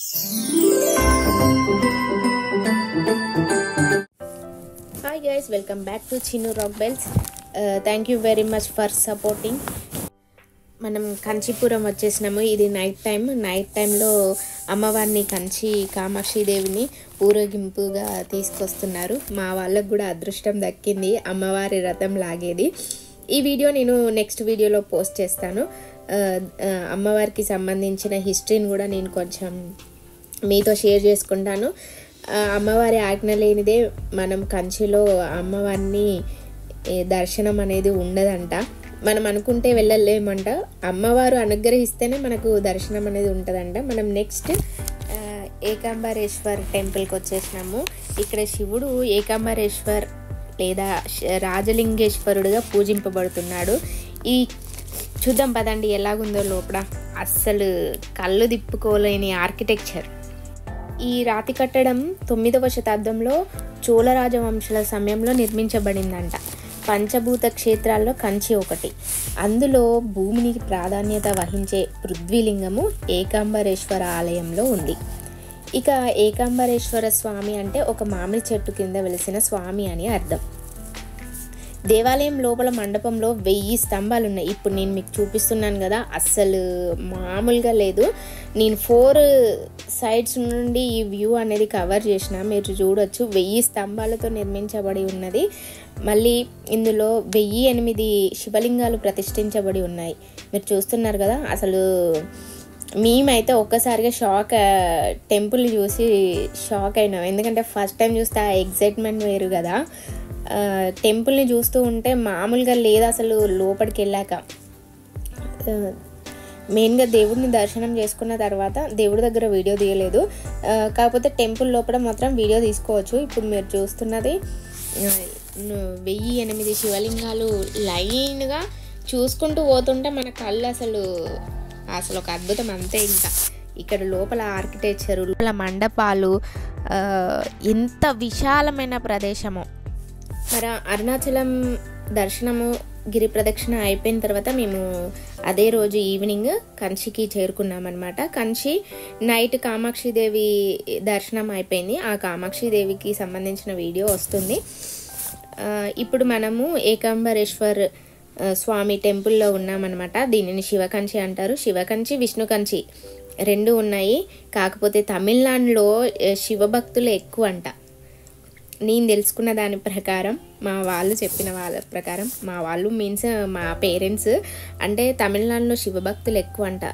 Hi guys, welcome back to Chinu Rock Bells. Thank you very much for supporting. మనం కంచిపురం వచ్చేసినాము. ఇది night టైంలో అమ్మవారిని కంచి కామాక్షి దేవిని ఊరేగింపుగా తీసుకొస్తున్నారు. మా వాళ్ళకు కూడా అదృష్టం దక్కింది అమ్మవారి రథం లాగేది. ఈ వీడియో నేను నెక్స్ట్ వీడియోలో పోస్ట్ చేస్తాను. అమ్మవారికి సంబంధించిన హిస్టరీని కూడా నేను కొంచెం మీతో షేర్ చేసుకుంటాను. అమ్మవారి ఆజ్ఞ లేనిదే మనం కంచిలో అమ్మవారిని దర్శనం అనేది ఉండదంట. మనం అనుకుంటే వెళ్ళలేమంట. అమ్మవారు అనుగ్రహిస్తేనే మనకు దర్శనం అనేది ఉంటుందంట. మనం నెక్స్ట్ ఏకాంబరేశ్వర్ టెంపుల్కి వచ్చేసినాము. ఇక్కడ శివుడు ఏకాంబరేశ్వర్ లేదా రాజలింగేశ్వరుడుగా పూజింపబడుతున్నాడు. ఈ చూద్దాం పదండి ఎలాగుందో లోపల. అస్సలు కళ్ళు తిప్పుకోలేని ఆర్కిటెక్చర్. ఈ రాతి కట్టడం 9వ శతాబ్దంలో చోళ రాజవంశుల సమయంలో నిర్మించబడిందంట. పంచభూత క్షేత్రాల్లో కంచి ఒకటి. అందులో భూమిని ప్రాధాన్యత వహించే పృథ్వీలింగము ఏకాంబరేశ్వర ఆలయంలో ఉంది. ఇక ఏకాంబరేశ్వర స్వామి అంటే ఒక మామిడి చెట్టు కింద వెలిసిన స్వామి అని అర్థం. దేవాలయం లోపల మండపంలో 1000 స్తంభాలు ఉన్నాయి. ఇప్పుడు నేను మీకు చూపిస్తున్నాను కదా, అస్సలు మామూలుగా లేదు. నేను 4 సైడ్స్ నుండి ఈ వ్యూ అనేది కవర్ చేసిన, మీరు చూడొచ్చు. 1000 స్తంభాలతో నిర్మించబడి ఉన్నది. మళ్ళీ ఇందులో 1008 శివలింగాలు ప్రతిష్ఠించబడి ఉన్నాయి. మీరు చూస్తున్నారు కదా. అసలు మేమైతే ఒక్కసారిగా టెంపుల్ చూసి షాక్ అయినాం. ఎందుకంటే ఫస్ట్ టైం చూస్తే ఆ ఎగ్జైట్మెంట్ వేరు కదా. టెంపుల్ని చూస్తూ ఉంటే మామూలుగా లేదు అసలు. లోపలికి వెళ్ళాక మెయిన్గా దేవుడిని దర్శనం చేసుకున్న తర్వాత దేవుడి దగ్గర వీడియో తీయలేదు, కాకపోతే టెంపుల్ లోపల మాత్రం వీడియో తీసుకోవచ్చు. ఇప్పుడు మీరు చూస్తున్నది 1008 శివలింగాలు లైన్గా చూసుకుంటూ పోతుంటే మన కళ్ళు అసలు ఒక అద్భుతం అంతే. ఇంకా ఇక్కడ లోపల ఆర్కిటెక్చరు, లోపల మండపాలు, ఎంత విశాలమైన ప్రదేశము. మరి అరుణాచలం దర్శనము గిరి ప్రదక్షిణ అయిపోయిన తర్వాత మేము అదే రోజు ఈవినింగ్ కంచికి చేరుకున్నామన్నమాట. కంచి నైట్ కామాక్షిదేవి దర్శనం అయిపోయింది. ఆ కామాక్షిదేవికి సంబంధించిన వీడియో వస్తుంది. ఇప్పుడు మనము ఏకాంబరేశ్వర్ స్వామి టెంపుల్లో ఉన్నామన్నమాట. దీనిని శివకంచి అంటారు. శివకంచి, విష్ణుకంచి 2 ఉన్నాయి. కాకపోతే తమిళనాడులో శివభక్తులు ఎక్కువ అంట. నేను తెలుసుకున్న దాని ప్రకారం, మా వాళ్ళు చెప్పిన వాళ్ళ ప్రకారం, మా వాళ్ళు మీన్స్ మా పేరెంట్స్, అంటే తమిళనాడులో శివభక్తులు ఎక్కువ అంట.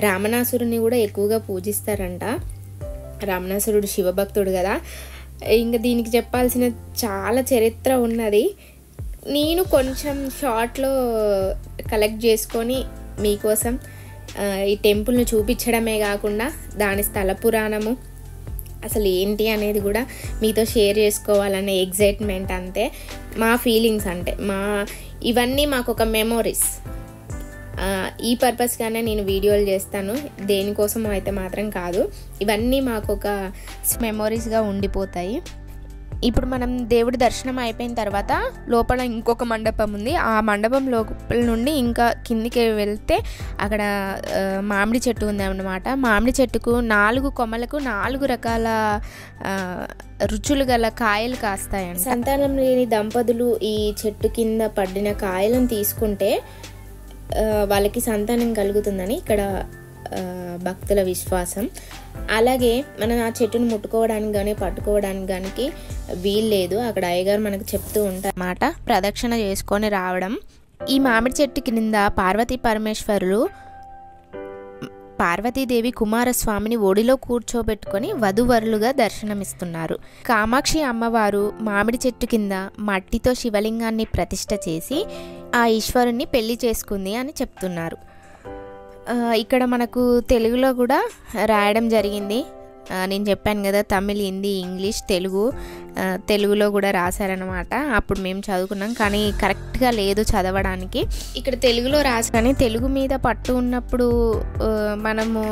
రామనాసురుని కూడా ఎక్కువగా పూజిస్తారంట. రామనాసురుడు శివభక్తుడు కదా. ఇంకా దీనికి చెప్పాల్సిన చాలా చరిత్ర ఉన్నది. నేను కొంచెం షార్ట్లో కలెక్ట్ చేసుకొని మీకోసం ఈ టెంపుల్ని చూపించడమే కాకుండా దాని స్థల పురాణము అసలు ఏంటి అనేది కూడా మీతో షేర్ చేసుకోవాలనే ఎగ్జైట్మెంట్ అంతే. మా ఫీలింగ్స్ అంటే ఇవన్నీ మాకు ఒక మెమోరీస్. ఈ పర్పస్గానే నేను వీడియోలు చేస్తాను, దేనికోసం అయితే మాత్రం కాదు. ఇవన్నీ మాకు ఒక మెమోరీస్గా ఉండిపోతాయి. ఇప్పుడు మనం దేవుడి దర్శనం అయిపోయిన తర్వాత లోపల ఇంకొక మండపం ఉంది. ఆ మండపం లోపల నుండి ఇంకా కిందికి వెళ్తే అక్కడ మామిడి చెట్టు ఉంది అన్నమాట. మామిడి చెట్టుకు 4 కొమ్మలకు 4 రకాల రుచులు గల కాయలు కాస్తాయండి. సంతానం లేని దంపతులు ఈ చెట్టు కింద పడిన కాయలను తీసుకుంటే వాళ్ళకి సంతానం కలుగుతుందని ఇక్కడ భక్తుల విశ్వాసం. అలాగే మనం ఆ చెట్టును ముట్టుకోవడానికి కానీ పట్టుకోవడానికి కానీ వీల్లేదు. అక్కడ అయ్యగారు మనకు చెప్తూ ఉంటారు అన్నమాట. ప్రదక్షిణ చేసుకొని రావడం. ఈ మామిడి చెట్టు కింద పార్వతీ పరమేశ్వరులు పార్వతీదేవి కుమారస్వామిని ఒడిలో కూర్చోబెట్టుకొని వధువరులుగా దర్శనమిస్తున్నారు. కామాక్షి అమ్మవారు మామిడి చెట్టు కింద మట్టితో శివలింగాన్ని ప్రతిష్ఠ చేసి ఆ ఈశ్వరుణ్ణి పెళ్లి చేసుకుంది అని చెప్తున్నారు. ఇక్కడ మనకు తెలుగులో కూడా రాయడం జరిగింది. నేను చెప్పాను కదా, తమిళ్, హిందీ, ఇంగ్లీష్, తెలుగులో కూడా రాశారనమాట. అప్పుడు మేము చదువుకున్నాం, కానీ కరెక్ట్గా లేదు చదవడానికి. ఇక్కడ తెలుగులో కానీ తెలుగు మీద పట్టు ఉన్నప్పుడు మనము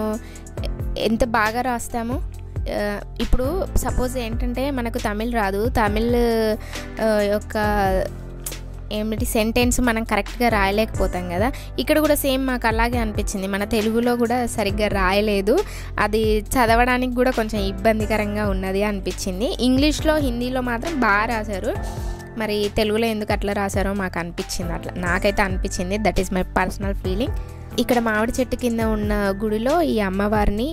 ఎంత బాగా రాస్తామో. ఇప్పుడు సపోజ్ ఏంటంటే మనకు తమిళ్ రాదు, తమిళ్ యొక్క ఏమిటి సెంటెన్స్ మనం కరెక్ట్గా రాయలేకపోతాం కదా, ఇక్కడ కూడా సేమ్ మాకు అలాగే అనిపించింది. మన తెలుగులో కూడా సరిగ్గా రాయలేదు, అది చదవడానికి కూడా కొంచెం ఇబ్బందికరంగా ఉన్నది అనిపించింది. ఇంగ్లీష్లో హిందీలో మాత్రం బాగా రాశారు, మరి తెలుగులో ఎందుకు అట్లా రాశారో మాకు అనిపించింది, అట్లా నాకైతే అనిపించింది. That is my personal feeling. ఇక్కడ మామిడి చెట్టు కింద ఉన్న గుడిలో ఈ అమ్మవారిని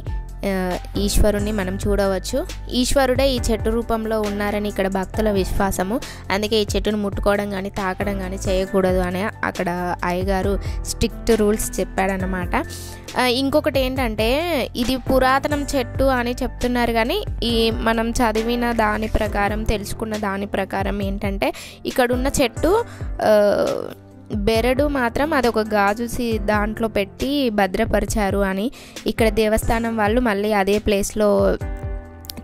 ఈశ్వరుణ్ణి మనం చూడవచ్చు. ఈశ్వరుడే ఈ చెట్టు రూపంలో ఉన్నారని ఇక్కడ భక్తుల విశ్వాసము. అందుకే ఈ చెట్టును ముట్టుకోవడం కానీ తాకడం కానీ చేయకూడదు అని అక్కడ అయ్యగారు స్ట్రిక్ట్ రూల్స్ చెప్పాడనమాట. ఇంకొకటి ఏంటంటే ఇది పురాతనం చెట్టు అని చెప్తున్నారు, కానీ ఈ మనం చదివిన దాని ప్రకారం తెలుసుకున్న దాని ప్రకారం ఏంటంటే ఇక్కడున్న చెట్టు బెరడు మాత్రం అదొక గాజు దాంట్లో పెట్టి భద్రపరిచారు అని ఇక్కడ దేవస్థానం వాళ్ళు మళ్ళీ అదే ప్లేస్లో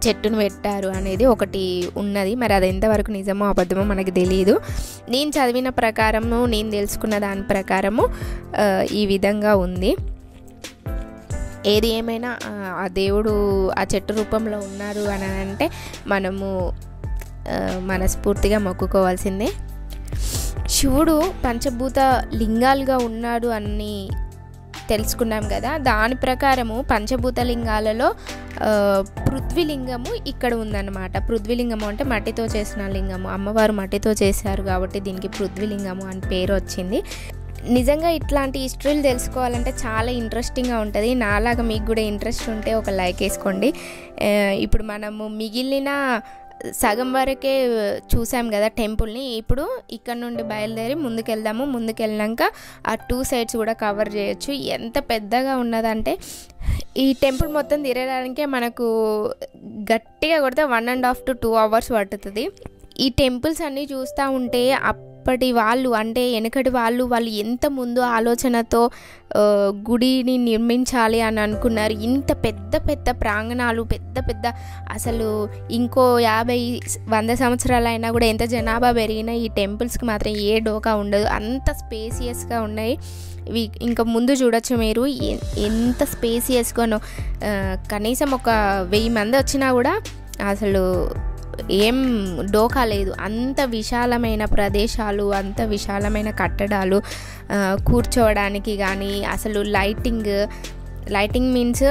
చెట్టును పెట్టారు అనేది ఒకటి ఉన్నది. మరి అది ఎంతవరకు నిజమో అబద్ధమో మనకు తెలియదు. నేను చదివిన ప్రకారము, నేను తెలుసుకున్న దాని ప్రకారము ఈ విధంగా ఉంది. ఏది ఏమైనా ఆ దేవుడు ఆ చెట్టు రూపంలో ఉన్నారు అని అంటే మనము మనస్ఫూర్తిగా మొక్కుకోవాల్సిందే. శివుడు పంచభూత లింగాలుగా ఉన్నాడు అని తెలుసుకున్నాం కదా, దాని ప్రకారము పంచభూత లింగాలలో పృథ్వీలింగము ఇక్కడ ఉందన్నమాట. పృథ్వీలింగము అంటే మట్టితో చేసిన లింగము, అమ్మవారు మట్టితో చేశారు కాబట్టి దీనికి పృథ్వీలింగము అని పేరు వచ్చింది. నిజంగా ఇట్లాంటి హిస్టరీలు తెలుసుకోవాలంటే చాలా ఇంట్రెస్టింగ్గా ఉంటుంది. నాలాగా మీకు కూడా ఇంట్రెస్ట్ ఉంటే ఒక లైక్ వేసుకోండి. ఇప్పుడు మనము మిగిలిన సగం వరకే చూసాం కదా టెంపుల్ని, ఇప్పుడు ఇక్కడ నుండి బయలుదేరి ముందుకెళ్దాము. ముందుకెళ్ళాక ఆ 2 సైడ్స్ కూడా కవర్ చేయొచ్చు. ఎంత పెద్దగా ఉన్నదంటే ఈ టెంపుల్ మొత్తం తిరగడానికే మనకు గట్టిగా కొడితే 1.5 to 2 hours పడుతుంది. ఈ టెంపుల్స్ అన్నీ చూస్తూ ఉంటే అప్పటి వాళ్ళు అంటే వెనకటి వాళ్ళు ఎంత ముందు ఆలోచనతో గుడిని నిర్మించాలి అని అనుకున్నారు. ఇంత పెద్ద పెద్ద ప్రాంగణాలు, పెద్ద పెద్ద అసలు ఇంకో 50-100 సంవత్సరాలైనా కూడా ఎంత జనాభా పెరిగినా ఈ టెంపుల్స్కి మాత్రం ఏ డోకా ఉండదు, అంత స్పేసియస్గా ఉన్నాయి. ఇవి ఇంకా ముందు చూడొచ్చు మీరు ఎంత స్పేసియస్గానో. కనీసం ఒక 1000 మంది వచ్చినా కూడా అసలు ఏం డోకా లేదు. అంత విశాలమైన ప్రదేశాలు, అంత విశాలమైన కట్టడాలు, కూర్చోవడానికి కానీ అసలు లైటింగ్ మీన్స్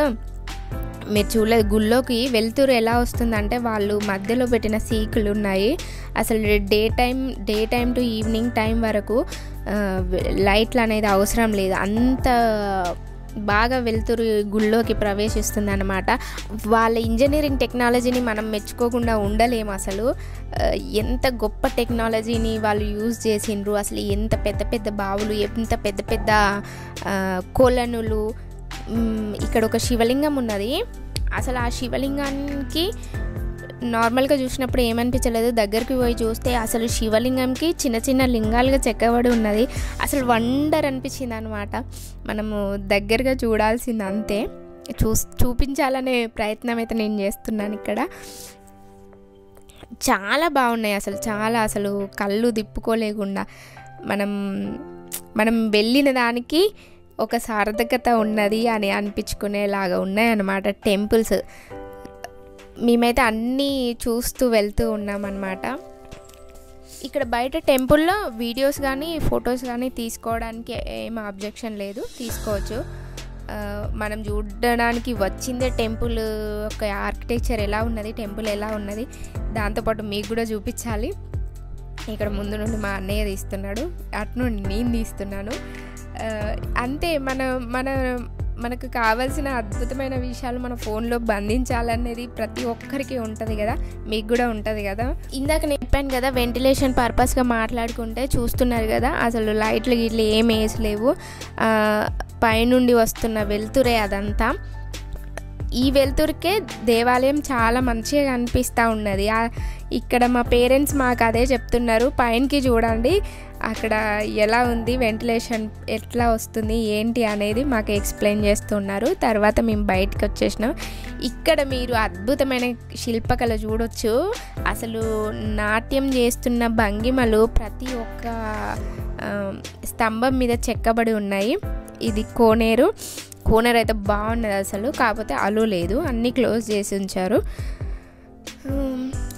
మీరు చూడలేదు. గుళ్ళోకి వెలుతురు ఎలా వస్తుందంటే వాళ్ళు మధ్యలో పెట్టిన సీకులు ఉన్నాయి. అసలు day time to evening time వరకు లైట్లు అనేది అవసరం లేదు, అంత బాగా వెలుతురు గుళ్ళోకి ప్రవేశిస్తుంది అన్నమాట. వాళ్ళ ఇంజనీరింగ్ టెక్నాలజీని మనం మెచ్చుకోకుండా ఉండలేము. అసలు ఎంత గొప్ప టెక్నాలజీని వాళ్ళు యూజ్ చేసిండ్రు, అసలు ఎంత పెద్ద పెద్ద బావులు, ఎంత పెద్ద పెద్ద కొలనులు. ఇక్కడ ఒక శివలింగం ఉన్నది. అసలు ఆ శివలింగానికి నార్మల్గా చూసినప్పుడు ఏమనిపించలేదు, దగ్గరికి పోయి చూస్తే అసలు శివలింగంకి చిన్న చిన్న లింగాలుగా చెక్కబడి ఉన్నది. అసలు వండర్ అనిపించింది అనమాట. మనము దగ్గరగా చూడాల్సింది అంతే. చూపించాలనే ప్రయత్నం అయితే నేను చేస్తున్నాను. ఇక్కడ చాలా బాగున్నాయి అసలు కళ్ళు తిప్పుకోలేకుండా మనం వెళ్ళిన దానికి ఒక సార్థకత ఉన్నది అని అనిపించుకునేలాగా ఉన్నాయన్నమాట టెంపుల్స్. మేమైతే అన్నీ చూస్తూ వెళ్తూ ఉన్నామన్నమాట. ఇక్కడ బయట టెంపుల్లో వీడియోస్ కానీ ఫొటోస్ కానీ తీసుకోవడానికి ఏం అబ్జెక్షన్ లేదు, తీసుకోవచ్చు. మనం చూడడానికి వచ్చిందే టెంపుల్ ఒక ఆర్కిటెక్చర్ ఎలా ఉన్నది, టెంపుల్ ఎలా ఉన్నది, దాంతోపాటు మీకు కూడా చూపించాలి. ఇక్కడ ముందు నుండి మా అన్నయ్య తీస్తున్నాడు, అటు నుండి నేను తీస్తున్నాను. అంతే. మనకు కావాల్సిన అద్భుతమైన విషయాలు మన ఫోన్లో బంధించాలనేది ప్రతి ఒక్కరికి ఉంటుంది కదా, మీకు కూడా ఉంటుంది కదా. ఇందాక నేను చెప్పాను కదా, వెంటిలేషన్ పర్పస్గా మాట్లాడుకుంటే చూస్తున్నారు కదా, అసలు లైట్లు గిట్లు ఏం వేసలేవు, పైనుండి వస్తున్న వెలుతురే అదంతా. ఈ వెలుతురికే దేవాలయం చాలా మంచిగా కనిపిస్తూ ఉన్నది. ఇక్కడ మా పేరెంట్స్ మాకు అదే చెప్తున్నారు, పైనకి చూడండి అక్కడ ఎలా ఉంది, వెంటిలేషన్ ఎట్లా వస్తుంది ఏంటి అనేది మాకు ఎక్స్ప్లెయిన్ చేస్తున్నారు. తర్వాత మేము బయటకు వచ్చేసినాం. ఇక్కడ మీరు అద్భుతమైన శిల్పకళ చూడొచ్చు. అసలు నాట్యం చేస్తున్న భంగిమలు ప్రతి ఒక్క స్తంభం మీద చెక్కబడి ఉన్నాయి. ఇది కోనేరు అయితే బాగున్నది అసలు, కాకపోతే అలో లేదు, అన్నీ క్లోజ్ చేసి ఉంచారు.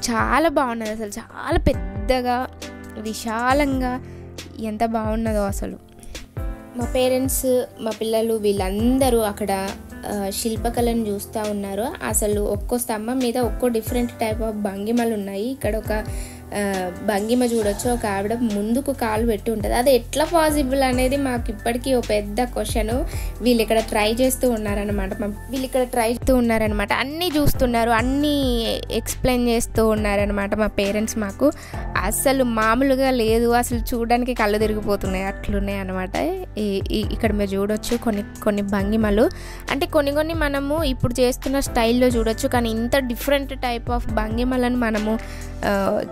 చాలా బాగున్నది అసలు, చాలా పెద్దగా విశాలంగా ఎంత బాగున్నదో అసలు. మా పేరెంట్స్, మా పిల్లలు వీళ్ళందరూ అక్కడ శిల్పకళను చూస్తూ ఉన్నారు. అసలు ఒక్కో స్తంభం మీద ఒక్కో డిఫరెంట్ టైప్ ఆఫ్ భంగిమలు ఉన్నాయి. ఇక్కడ ఒక భంగిమ చూడొచ్చు, ఒక ఆవిడ ముందుకు కాలు పెట్టి ఉంటుంది. అది ఎట్లా పాసిబుల్ అనేది మాకు ఇప్పటికీ ఒక పెద్ద క్వశ్చన్. వీళ్ళు ఇక్కడ ట్రై చేస్తూ ఉన్నారనమాట, అన్నీ చూస్తున్నారు, అన్నీ ఎక్స్ప్లెయిన్ చేస్తూ ఉన్నారనమాట మా పేరెంట్స్. మాకు అసలు మామూలుగా లేదు, అసలు చూడడానికి కళ్ళు తిరిగిపోతున్నాయి, అట్లున్నాయి అనమాట. ఇక్కడ మీరు చూడొచ్చు కొన్ని భంగిమలు. అంటే కొన్ని మనము ఇప్పుడు చేస్తున్న స్టైల్లో చూడొచ్చు, కానీ ఇంత డిఫరెంట్ టైప్ ఆఫ్ భంగిమలను మనము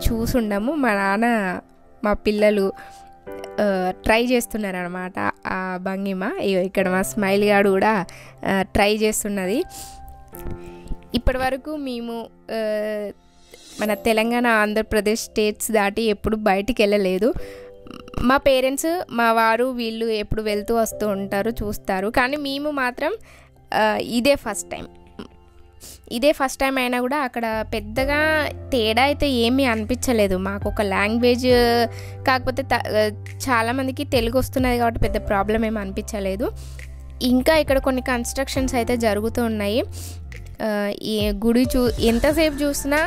చూసుండము. మా నాన్న, మా పిల్లలు ట్రై చేస్తున్నారు అనమాట ఆ భంగిమ. ఇక్కడ మా స్మైల్ గాడు కూడా ట్రై చేస్తున్నది. ఇప్పటి వరకు మేము మన తెలంగాణ, ఆంధ్రప్రదేశ్ స్టేట్స్ దాటి ఎప్పుడు బయటికి వెళ్ళలేదు. మా పేరెంట్స్, మా వారు వీళ్ళు ఎప్పుడు వెళ్తూ వస్తూ ఉంటారు, చూస్తారు. కానీ మేము మాత్రం ఇదే ఫస్ట్ టైం అయినా కూడా అక్కడ పెద్దగా తేడా అయితే ఏమీ అనిపించలేదు మాకు. ఒక లాంగ్వేజ్ కాకపోతే చాలామందికి తెలుగు వస్తున్నది కాబట్టి పెద్ద ప్రాబ్లం ఏమీ అనిపించలేదు. ఇంకా ఇక్కడ కొన్ని కన్స్ట్రక్షన్స్ అయితే జరుగుతూ ఉన్నాయి. ఈ గుడి ఎంతసేపు చూసినా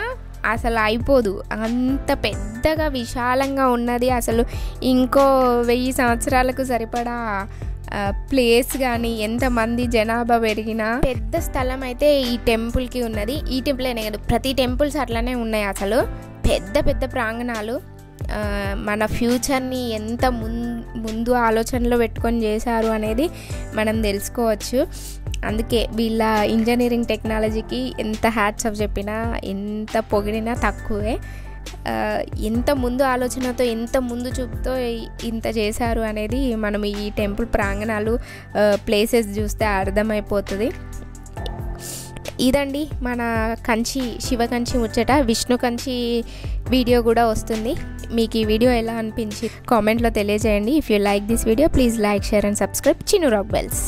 అసలు అయిపోదు, అంత పెద్దగా విశాలంగా ఉన్నది. అసలు ఇంకో 1000 సంవత్సరాలకు సరిపడా ప్లేస్ కానీ, ఎంతమంది జనాభా పెరిగినా పెద్ద స్థలం అయితే ఈ టెంపుల్కి ఉన్నది. ఈ టెంపుల్ అనే కాదు, ప్రతి టెంపుల్స్ అట్లానే ఉన్నాయి. అసలు పెద్ద ప్రాంగణాలు. మన ఫ్యూచర్ని ఎంత ముందు ఆలోచనలో పెట్టుకొని చేశారు అనేది మనం తెలుసుకోవచ్చు. అందుకే వీళ్ళ ఇంజనీరింగ్ టెక్నాలజీకి ఎంత హ్యాట్స్ ఆఫ్ చెప్పినా, ఎంత పొగిడినా తక్కువే. ఎంత ముందు ఆలోచనతో, ఎంత ముందు చూపుతో ఇంత చేశారు అనేది మనం ఈ టెంపుల్ ప్రాంగణాలు, ప్లేసెస్ చూస్తే అర్థమైపోతుంది. ఇదండి మన శివకంచి ముచ్చట. విష్ణు కంచి వీడియో కూడా వస్తుంది. మీకు ఈ వీడియో ఎలా అనిపించి కామెంట్లో తెలియజేయండి. If you like this video, please like, share and subscribe Chinnu rock bells.